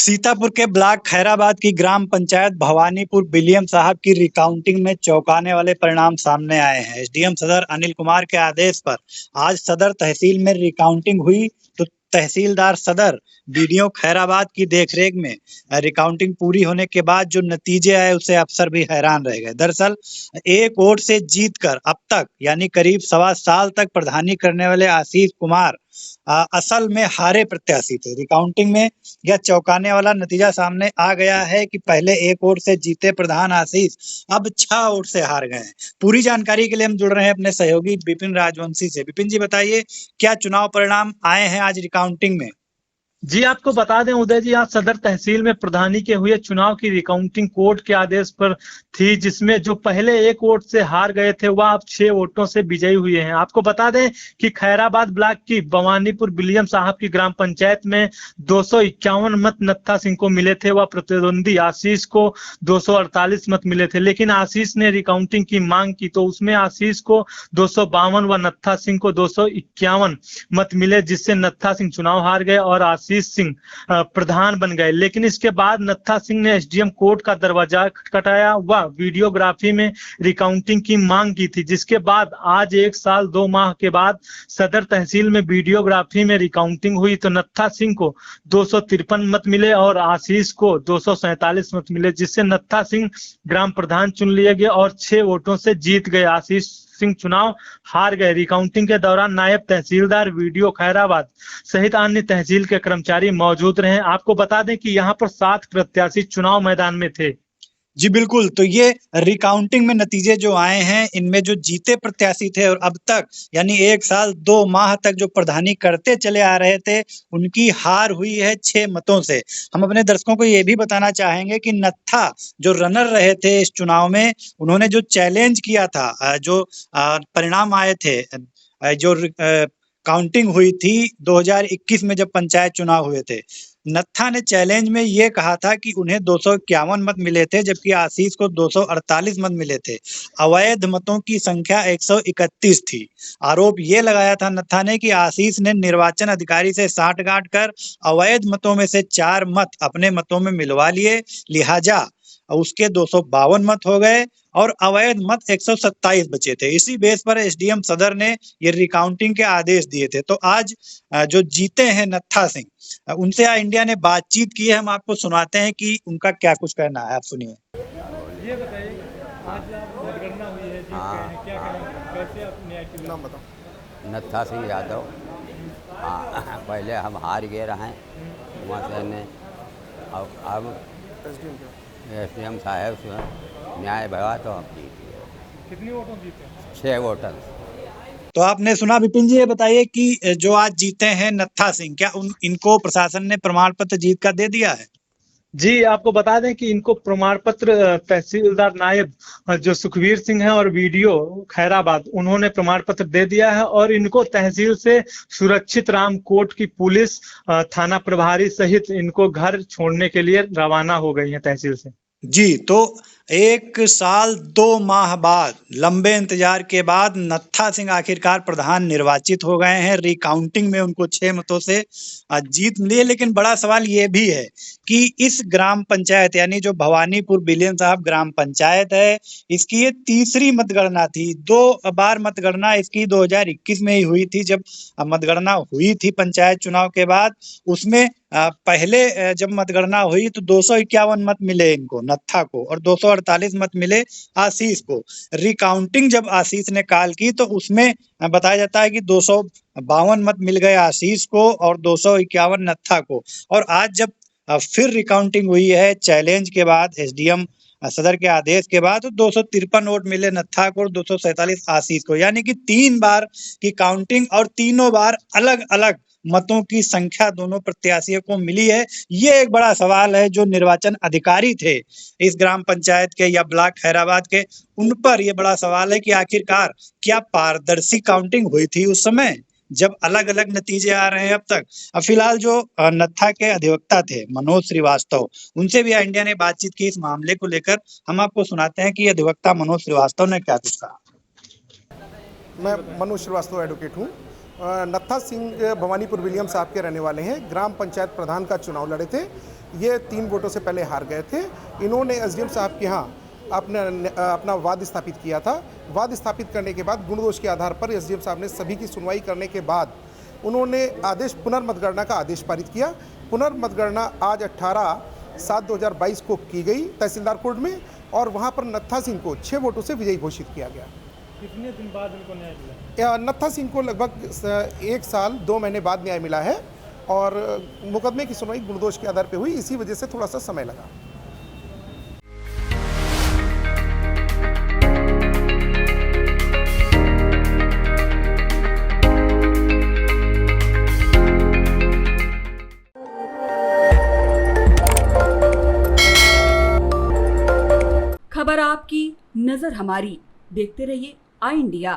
सीतापुर के ब्लॉक खैराबाद की ग्राम पंचायत भवानीपुर विलियम साहब की रिकाउंटिंग में चौंकाने वाले परिणाम सामने आए हैं। एसडीएम सदर अनिल कुमार के आदेश पर आज सदर तहसील में रिकाउंटिंग हुई तो तहसीलदार सदर बीडीओ खैराबाद की देखरेख में रिकाउंटिंग पूरी होने के बाद जो नतीजे आए उससे अफसर भी हैरान रह गए। दरअसल एक वोट से जीतकर अब तक यानी करीब 1.25 साल तक प्रधानी करने वाले आशीष कुमार असल में हारे प्रत्याशी थे। रिकाउंटिंग में यह चौंकाने वाला नतीजा सामने आ गया है कि पहले एक वोट से जीते प्रधान आशीष अब 6 वोट से हार गए हैं। पूरी जानकारी के लिए हम जुड़ रहे हैं अपने सहयोगी विपिन राजवंशी से। विपिन जी बताइए, क्या चुनाव परिणाम आए हैं आज रिकाउंटिंग में? जी आपको बता दें उदय जी, आज सदर तहसील में प्रधानी के हुए चुनाव की रिकाउंटिंग कोर्ट के आदेश पर थी, जिसमें जो पहले एक वोट से हार गए थे वह अब 6 वोटों से विजयी हुए हैं। आपको बता दें कि खैराबाद ब्लॉक की भवानीपुर विलियम साहब की ग्राम पंचायत में 251 मत नत्था सिंह को मिले थे, वह प्रतिद्वंदी आशीष को 248 मत मिले थे। लेकिन आशीष ने रिकाउंटिंग की मांग की तो उसमें आशीष को 252 व नत्था सिंह को 251 मत मिले, जिससे नत्था सिंह चुनाव हार गए और आशीष सिंह प्रधान बन गए। लेकिन इसके बाद नत्था सिंह ने एसडीएम कोर्ट का दरवाजा खटखटाया व वीडियोग्राफी में रिकाउंटिंग की मांग की थी, जिसके बाद आज 1 साल 2 माह के बाद सदर तहसील में वीडियोग्राफी में रिकाउंटिंग हुई तो नत्था सिंह को 253 मत मिले और आशीष को 247 मत मिले, जिससे नत्था सिंह ग्राम प्रधान चुन लिए गए और 6 वोटों से जीत गए। आशीष सिंह चुनाव हार गए। रिकाउंटिंग के दौरान नायब तहसीलदार वीडियो खैराबाद सहित अन्य तहसील के कर्मचारी मौजूद रहे। आपको बता दें कि यहाँ पर 7 प्रत्याशी चुनाव मैदान में थे। जी बिल्कुल, तो ये रिकाउंटिंग में नतीजे जो आए हैं इनमें जो जीते प्रत्याशी थे और अब तक यानी 1 साल 2 माह तक जो प्रधानी करते चले आ रहे थे उनकी हार हुई है 6 मतों से। हम अपने दर्शकों को ये भी बताना चाहेंगे कि नत्था जो रनर रहे थे इस चुनाव में, उन्होंने जो चैलेंज किया था, जो परिणाम आए थे, जो काउंटिंग हुई थी 2021 में जब पंचायत चुनाव हुए थे, नत्था ने चैलेंज में ये कहा था कि उन्हें 251 मत मिले थे जबकि आशीष को 248 मत मिले थे। अवैध मतों की संख्या 131 थी। आरोप ये लगाया था नत्था ने कि आशीष ने निर्वाचन अधिकारी से साठगांठ कर अवैध मतों में से 4 मत अपने मतों में मिलवा लिए, लिहाजा उसके 252 मत हो गए और अवैध मत 127 बचे थे। इसी बेस पर एसडीएम सदर ने ये रिकाउंटिंग के आदेश दिए थे। तो आज जो जीते हैं नत्था सिंह, उनसे इंडिया ने बातचीत की है। हम आपको सुनाते हैं कि उनका क्या कुछ कहना है, आप सुनिए। ये बताइए, आज मतगणना हुई है, जीत गए हैं, क्या कहेंगे, कैसे आप न्याय की नाम बताओ? नत्था सिंह यादव। हाँ, पहले हम हार गए रहे वहाँ से ने अब एसडीएम साहब से न्याय भया तो हम जीत गए। कितनी वोटों जीते? 6 वोटों। तो आपने सुना। विपिन जी ये बताइए कि जो आज जीते हैं नत्था सिंह, क्या इनको प्रशासन ने प्रमाण पत्र जीत का दे दिया है? जी आपको बता दें कि इनको प्रमाण पत्र तहसीलदार नायब जो सुखवीर सिंह है और वीडियो खैराबाद, उन्होंने प्रमाण पत्र दे दिया है और इनको तहसील से सुरक्षित राम कोट की पुलिस थाना प्रभारी सहित इनको घर छोड़ने के लिए रवाना हो गई है तहसील से। जी, तो 1 साल 2 माह बाद लंबे इंतजार के बाद नत्था सिंह आखिरकार प्रधान निर्वाचित हो गए हैं। रिकाउंटिंग में उनको 6 मतों से जीत मिली है। लेकिन बड़ा सवाल ये भी है कि इस ग्राम पंचायत यानी जो भवानीपुर विलियम साहब ग्राम पंचायत है, इसकी ये तीसरी मतगणना थी। 2 बार मतगणना इसकी 2021 में ही हुई थी। जब मतगणना हुई थी पंचायत चुनाव के बाद, उसमें पहले जब मतगणना हुई तो 251 मत मिले इनको नत्था को और 248 मत मिले आशीष को। रिकाउंटिंग जब आशीष ने कॉल की तो उसमें बताया जाता है कि 252 मत मिल गए आशीष को और 251 नत्था को। और आज जब फिर रिकाउंटिंग हुई है चैलेंज के बाद, एसडीएम सदर के आदेश के बाद, तो 253 वोट मिले नत्था को और 247 आशीष को। यानी कि 3 बार की काउंटिंग और तीनों बार अलग अलग मतों की संख्या दोनों प्रत्याशियों को मिली है। ये एक बड़ा सवाल है जो निर्वाचन अधिकारी थे इस ग्राम पंचायत के या ब्लॉक खैराबाद के, उन पर यह बड़ा सवाल है कि आखिरकार क्या पारदर्शी काउंटिंग हुई थी उस समय जब अलग अलग नतीजे आ रहे हैं अब तक। अब फिलहाल जो नत्था के अधिवक्ता थे मनोज श्रीवास्तव, उनसे भी इंडिया ने बातचीत की इस मामले को लेकर। हम आपको सुनाते हैं कि अधिवक्ता मनोज श्रीवास्तव ने क्या कुछ कहा। मैं मनोज श्रीवास्तव एडवोकेट हूँ नत्था सिंह भवानीपुर विलियम साहब के रहने वाले हैं। ग्राम पंचायत प्रधान का चुनाव लड़े थे। ये 3 वोटों से पहले हार गए थे। इन्होंने एसडीएम साहब के यहाँ अपना वाद स्थापित किया था। वाद स्थापित करने के बाद गुण दोष के आधार पर एसडीएम साहब ने सभी की सुनवाई करने के बाद उन्होंने पुनर्मतगणना का आदेश पारित किया। पुनर्मतगणना आज 18/7/2022 को की गई तहसीलदार कोर्ट में और वहाँ पर नत्था सिंह को 6 वोटों से विजयी घोषित किया गया। कितने दिन बाद उनको न्याय मिला? नत्था सिंह को लगभग 1 साल 2 महीने बाद न्याय मिला है और मुकदमे की सुनवाई गुणदोष के आधार पर हुई। इसी वजह से थोड़ा सा समय लगा। खबर आपकी, नजर हमारी। देखते रहिए आई इंडिया।